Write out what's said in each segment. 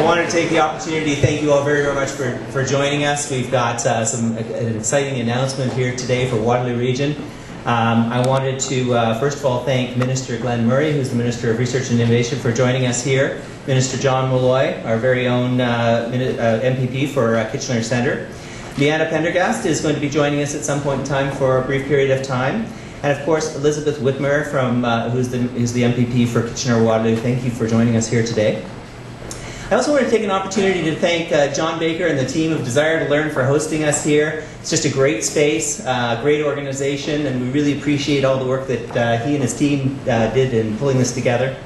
wanted to take the opportunity to thank you all very, very much for joining us. We've got an exciting announcement here today for Waterloo Region. I wanted to first of all thank Minister Glen Murray, who's the Minister of Research and Innovation, for joining us here. Minister John Malloy, our very own MPP for Kitchener Centre. Leanna Pendergast is going to be joining us at some point in time for a brief period of time. And of course, Elizabeth Whitmer, who's the MPP for Kitchener-Waterloo. Thank you for joining us here today. I also want to take an opportunity to thank John Baker and the team of Desire to Learn for hosting us here. It's just a great space, great organization, and we really appreciate all the work that he and his team did in pulling this together.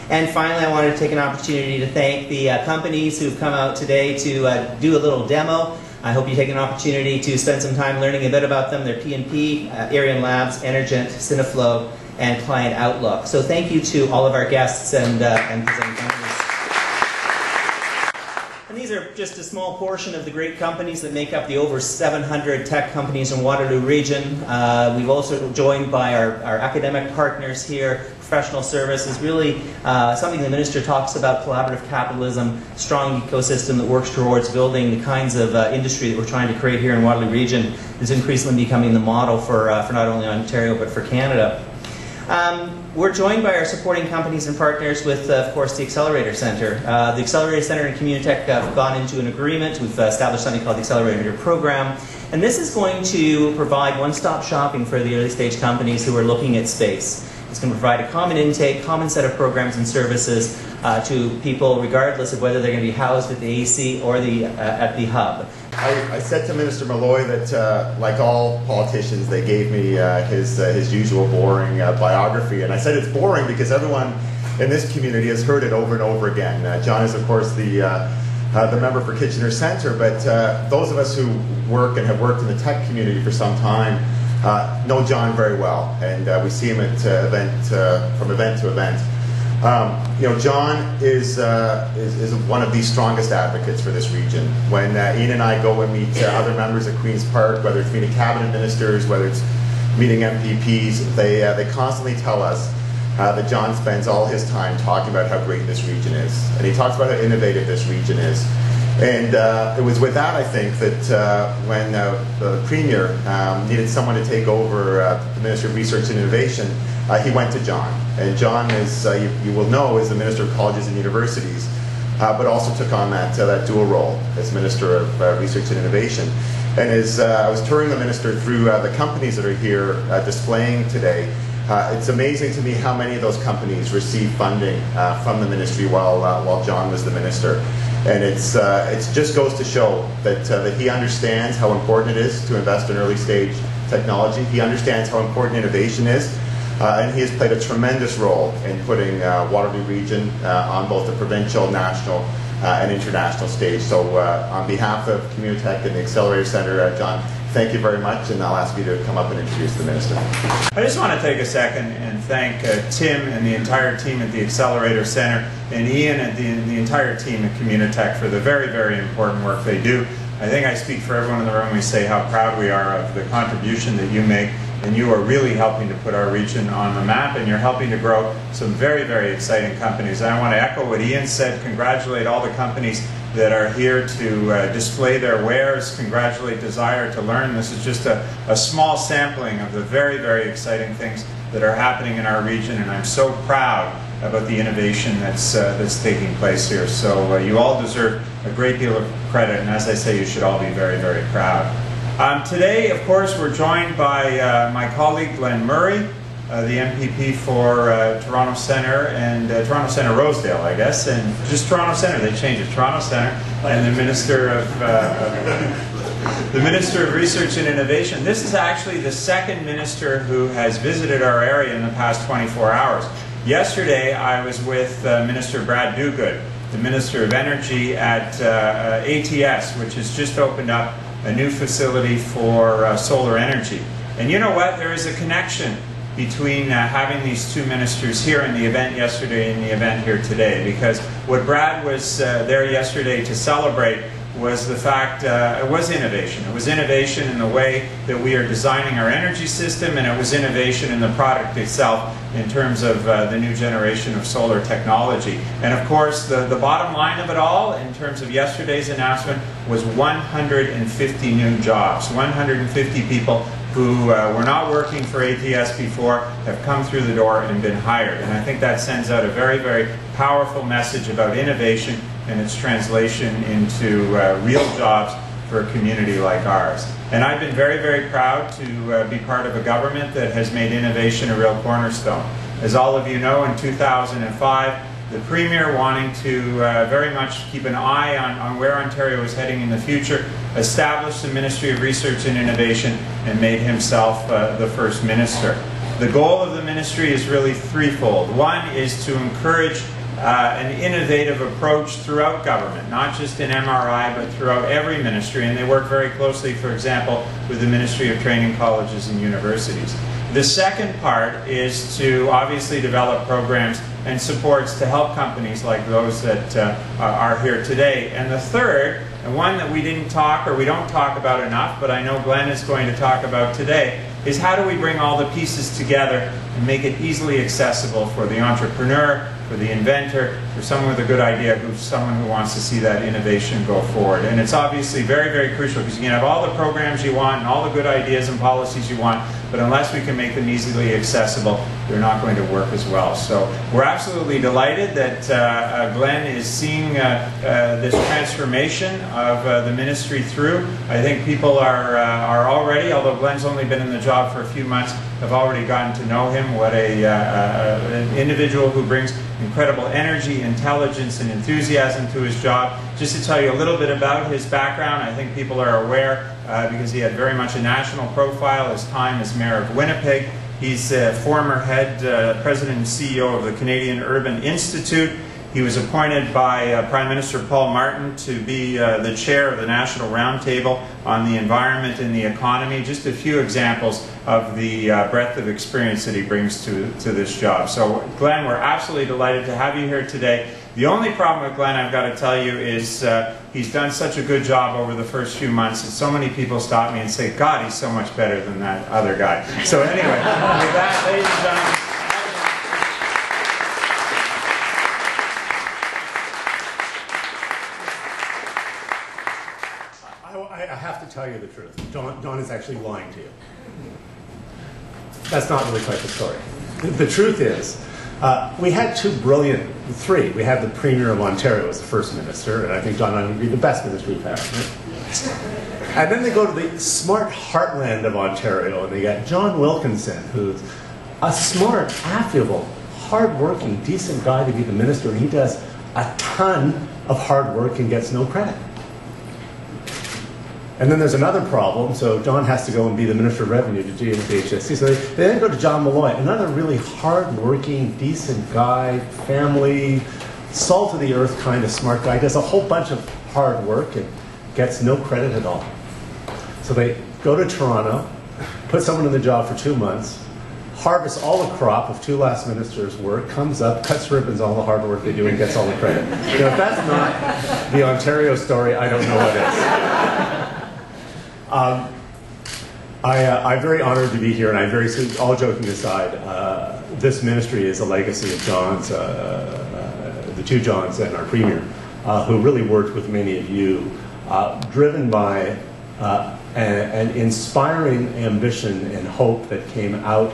And finally, I wanted to take an opportunity to thank the companies who've come out today to do a little demo. I hope you take an opportunity to spend some time learning a bit about them. They're P&P, Arian Labs, Energent, Cineflow, and Client Outlook. So thank you to all of our guests and presenting companies. And these are just a small portion of the great companies that make up the over 700 tech companies in Waterloo Region. We've also joined by our academic partners here, professional services, really something the Minister talks about, collaborative capitalism, strong ecosystem that works towards building the kinds of industry that we're trying to create here in Waterloo Region is increasingly becoming the model for not only Ontario but for Canada. We're joined by our supporting companies and partners with, of course, the Accelerator Centre. The Accelerator Centre and Communitech have gone into an agreement. We've established something called the Accelerator Program. And this is going to provide one-stop shopping for the early-stage companies who are looking at space. It's going to provide a common intake, common set of programs and services to people regardless of whether they're going to be housed at the AC or at the hub. I said to Minister Malloy that, like all politicians, they gave me his usual boring biography. And I said it's boring because everyone in this community has heard it over and over again. John is, of course, the member for Kitchener Centre, but those of us who work and have worked in the tech community for some time know John very well, and we see him at from event to event. You know, John is one of the strongest advocates for this region. When Ian and I go and meet other members at Queen's Park, whether it's meeting cabinet ministers, whether it's meeting MPPs, they constantly tell us that John spends all his time talking about how great this region is, and he talks about how innovative this region is. And it was with that, I think, that when the Premier needed someone to take over the Minister of Research and Innovation, he went to John. And John, is, you will know, is the Minister of Colleges and Universities, but also took on that dual role as Minister of Research and Innovation. And as I was touring the Minister through the companies that are here displaying today, it's amazing to me how many of those companies received funding from the Ministry while John was the Minister. And it just goes to show that he understands how important it is to invest in early stage technology. He understands how important innovation is. And he has played a tremendous role in putting Waterloo Region on both the provincial, national, and international stage. So on behalf of Communitech and the Accelerator Centre, John, thank you very much, and I'll ask you to come up and introduce the Minister. I just want to take a second and thank Tim and the entire team at the Accelerator Centre and Ian and the entire team at Communitech for the very, very important work they do. I think I speak for everyone in the room when we say how proud we are of the contribution that you make, and you are really helping to put our region on the map, and you're helping to grow some very, very exciting companies. And I want to echo what Ian said, congratulate all the companies that are here to display their wares, congratulate Desire to Learn. This is just a small sampling of the very, very exciting things that are happening in our region, and I'm so proud about the innovation that's taking place here. So you all deserve a great deal of credit, and as I say, you should all be very, very proud. Today, of course, we're joined by my colleague Glen Murray, the MPP for Toronto Centre and Toronto Centre Rosedale, I guess, and just Toronto Centre. They changed it, Toronto Centre, and the Minister of Research and Innovation. This is actually the second minister who has visited our area in the past 24 hours. Yesterday, I was with Minister Brad Dogood, the Minister of Energy at ATS, which has just opened up a new facility for solar energy. And you know what? There is a connection between having these two ministers here in the event yesterday and the event here today, because what Brad was there yesterday to celebrate was the fact, it was innovation. It was innovation in the way that we are designing our energy system, and it was innovation in the product itself in terms of the new generation of solar technology. And of course, the bottom line of it all, in terms of yesterday's announcement, was 150 new jobs. 150 people who were not working for ATS before have come through the door and been hired. And I think that sends out a very, very powerful message about innovation and its translation into real jobs for a community like ours. And I've been very, very proud to be part of a government that has made innovation a real cornerstone. As all of you know, in 2005, the Premier, wanting to very much keep an eye on where Ontario is heading in the future, established the Ministry of Research and Innovation and made himself the First Minister. The goal of the ministry is really threefold. One is to encourage an innovative approach throughout government, not just in MRI, but throughout every ministry, and they work very closely, for example, with the Ministry of Training Colleges and Universities. The second part is to obviously develop programs and supports to help companies like those that are here today. And the third, and one that we didn't talk or we don't talk about enough, but I know Glen is going to talk about today, is how do we bring all the pieces together and make it easily accessible for the entrepreneur, for the inventor, for someone with a good idea, someone who wants to see that innovation go forward. And it's obviously very, very crucial, because you can have all the programs you want and all the good ideas and policies you want, but unless we can make them easily accessible, they're not going to work as well. So we're absolutely delighted that Glen is seeing this transformation of the ministry through. I think people are already, although Glen's only been in the job for a few months, have already gotten to know him. What an individual who brings incredible energy, intelligence, and enthusiasm to his job. Just to tell you a little bit about his background, I think people are aware because he had very much a national profile, his time as mayor of Winnipeg. He's a former president and CEO of the Canadian Urban Institute. He was appointed by Prime Minister Paul Martin to be the chair of the National Roundtable on the Environment and the Economy. Just a few examples of the breadth of experience that he brings to this job. So Glen, we're absolutely delighted to have you here today. The only problem with Glen, I've got to tell you, is he's done such a good job over the first few months, and so many people stop me and say, God, he's so much better than that other guy. So anyway, with that, ladies and gentlemen, I have to tell you the truth. Don is actually lying to you. That's not really quite the story. The truth is, we had three. We had the Premier of Ontario as the First Minister, and I think Don would be the best minister we've had. Right? And then they go to the smart heartland of Ontario, and they got John Wilkinson, who's a smart, affable, hard-working, decent guy to be the minister, and he does a ton of hard work and gets no credit. And then there's another problem, so John has to go and be the Minister of Revenue to deal with the HSC. So they then go to John Malloy, another really hard-working, decent guy, family, salt-of-the-earth kind of smart guy, does a whole bunch of hard work and gets no credit at all. So they go to Toronto, put someone in the job for 2 months, harvests all the crop of two last ministers' work, comes up, cuts ribbons, all the hard work they do, and gets all the credit. You know, if that's not the Ontario story, I don't know what is. I'm very honored to be here, and I'm very, all joking aside, this ministry is a legacy of John's, the two Johns and our Premier, who really worked with many of you, driven by an inspiring ambition and hope that came out,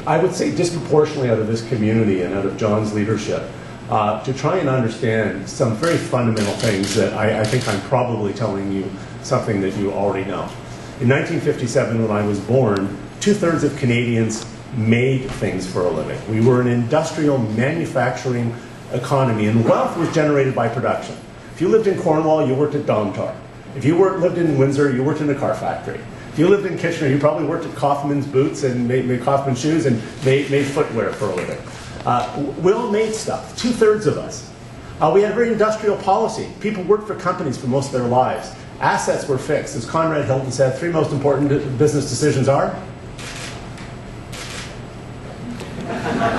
I would say disproportionately out of this community and out of John's leadership, to try and understand some very fundamental things that I think I'm probably telling you something that you already know. In 1957, when I was born, 2/3 of Canadians made things for a living. We were an industrial manufacturing economy, and wealth was generated by production. If you lived in Cornwall, you worked at Domtar. If you lived in Windsor, you worked in a car factory. If you lived in Kitchener, you probably worked at Kaufman's Boots and made Kaufman shoes and made footwear for a living. We all made stuff, 2/3 of us. We had a very industrial policy. People worked for companies for most of their lives. Assets were fixed. As Conrad Hilton said, 3 most important business decisions are?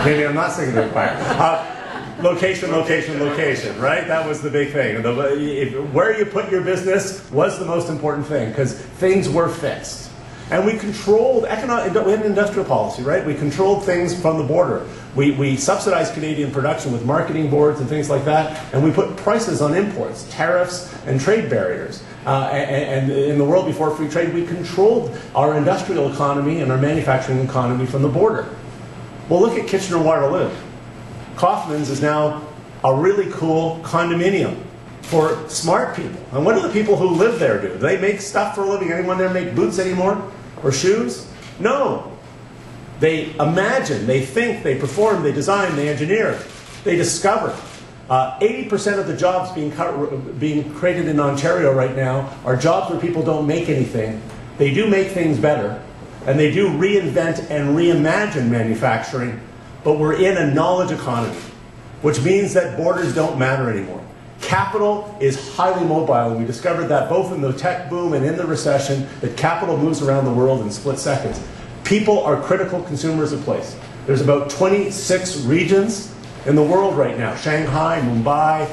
Maybe I'm not singing the choir. Location, location, location, right? That was the big thing. Where you put your business was the most important thing, because things were fixed. And we controlled we had an industrial policy, right? We controlled things from the border. We subsidized Canadian production with marketing boards and things like that, and we put prices on imports, tariffs, and trade barriers. And in the world before free trade, we controlled our industrial economy and our manufacturing economy from the border. Well, look at Kitchener-Waterloo. Kaufman's is now a really cool condominium for smart people. And what do the people who live there do? Do they make stuff for a living? Anyone there make boots anymore? Or shoes? No. They imagine, they think, they perform, they design, they engineer, they discover. 80% of the jobs being created in Ontario right now are jobs where people don't make anything. They do make things better, and they do reinvent and reimagine manufacturing, but we're in a knowledge economy, which means that borders don't matter anymore. Capital is highly mobile, and we discovered that both in the tech boom and in the recession, that capital moves around the world in split seconds. People are critical consumers of place. There's about 26 regions in the world right now: Shanghai, Mumbai,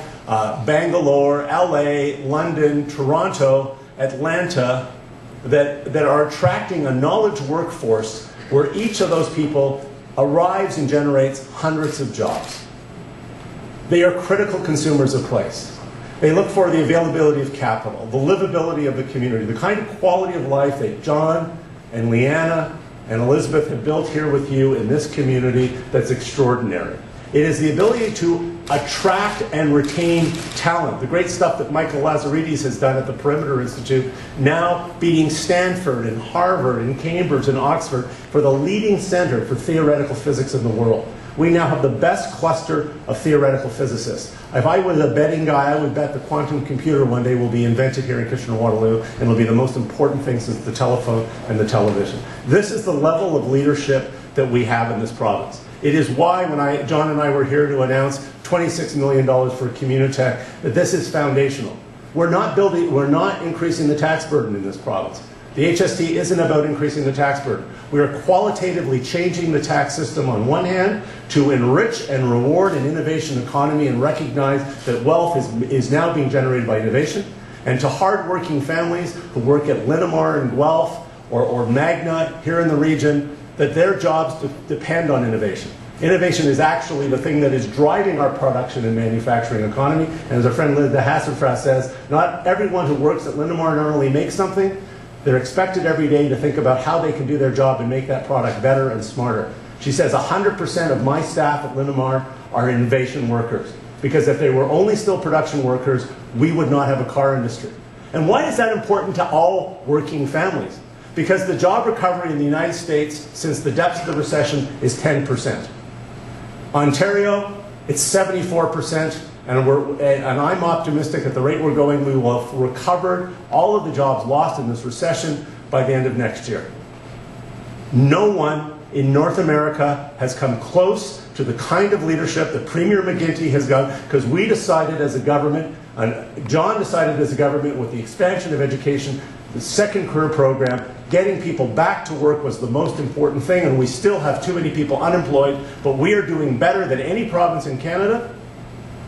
Bangalore, LA, London, Toronto, Atlanta, that are attracting a knowledge workforce where each of those people arrives and generates hundreds of jobs. They are critical consumers of place. They look for the availability of capital, the livability of the community, the kind of quality of life that John and Leanna and Elizabeth have built here with you in this community that's extraordinary. It is the ability to attract and retain talent. The great stuff that Michael Lazaridis has done at the Perimeter Institute, now beating Stanford and Harvard and Cambridge and Oxford for the leading center for theoretical physics in the world. We now have the best cluster of theoretical physicists. If I was a betting guy, I would bet the quantum computer one day will be invented here in Kitchener-Waterloo, and it'll be the most important thing since the telephone and the television. This is the level of leadership that we have in this province. It is why when John and I were here to announce $26 million for Communitech, that this is foundational. We're not increasing the tax burden in this province. The HST isn't about increasing the tax burden. We are qualitatively changing the tax system on one hand to enrich and reward an innovation economy and recognize that wealth is now being generated by innovation, and to hardworking families who work at Linamar and Guelph or Magna here in the region, that their jobs depend on innovation. Innovation is actually the thing that is driving our production and manufacturing economy. And as our friend Linda Hasselfras says, not everyone who works at Linamar not only makes something, they're expected every day to think about how they can do their job and make that product better and smarter. She says 100% of my staff at Linamar are innovation workers, because if they were only still production workers, we would not have a car industry. And why is that important to all working families? Because the job recovery in the United States since the depths of the recession is 10%. Ontario, it's 74%, and I'm optimistic at the rate we're going, we will have recovered all of the jobs lost in this recession by the end of next year. No one in North America has come close to the kind of leadership that Premier McGuinty has done, because we decided as a government, and John decided as a government with the expansion of education, the second career program, getting people back to work was the most important thing, and we still have too many people unemployed, but we are doing better than any province in Canada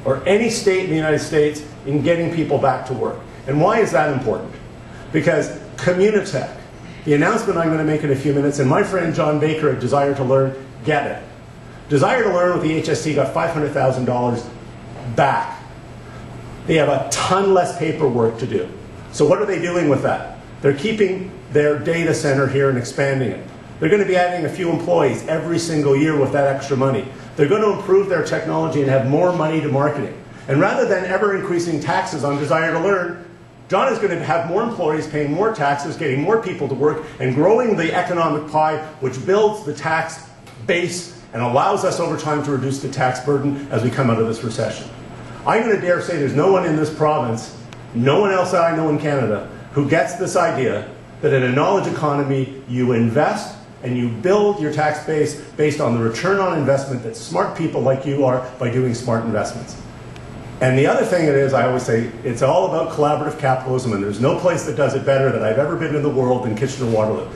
or any state in the United States in getting people back to work. And why is that important? Because Communitech, the announcement I'm going to make in a few minutes, and my friend John Baker at Desire to Learn, get it. Desire to Learn with the HST got $500,000 back. They have a ton less paperwork to do. So what are they doing with that? They're keeping their data center here and expanding it. They're going to be adding a few employees every single year with that extra money. They're going to improve their technology and have more money to marketing. And rather than ever increasing taxes on Desire to Learn, John is going to have more employees paying more taxes, getting more people to work, and growing the economic pie, which builds the tax base and allows us over time to reduce the tax burden as we come out of this recession. I'm going to dare say there's no one in this province, no one else that I know in Canada, who gets this idea that in a knowledge economy you invest and you build your tax base based on the return on investment that smart people like you are by doing smart investments. And the other thing it is, I always say, it's all about collaborative capitalism, and there's no place that does it better that I've ever been in the world than Kitchener-Waterloo.